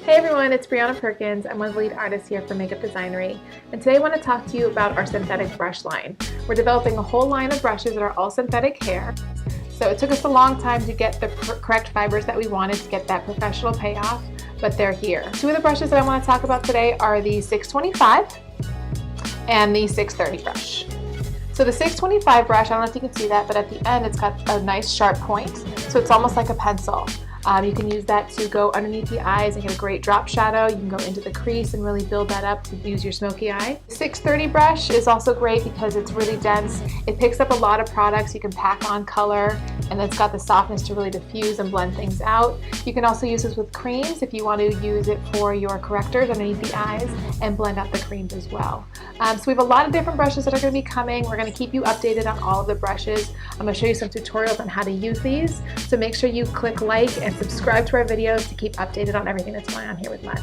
Hey everyone, it's Brianna Perkins. I'm one of the lead artists here for Makeup Designery, and today I want to talk to you about our synthetic brush line. We're developing a whole line of brushes that are all synthetic hair. So it took us a long time to get the correct fibers that we wanted to get that professional payoff, but they're here. Two of the brushes that I want to talk about today are the 625 and the 630 brush. So the 625 brush, I don't know if you can see that, but at the end it's got a nice sharp point, so it's almost like a pencil. You can use that to go underneath the eyes and get a great drop shadow. You can go into the crease and really build that up to use your smoky eye. The 630 brush is also great because it's really dense. It picks up a lot of products. You can pack on color, and it's got the softness to really diffuse and blend things out. You can also use this with creams if you want to use it for your correctors underneath the eyes and blend out the creams as well. So we have a lot of different brushes that are going to be coming. We're going to keep you updated on all of the brushes. I'm going to show you some tutorials on how to use these. So make sure you click like and subscribe to our videos to keep updated on everything that's going on here with Mud.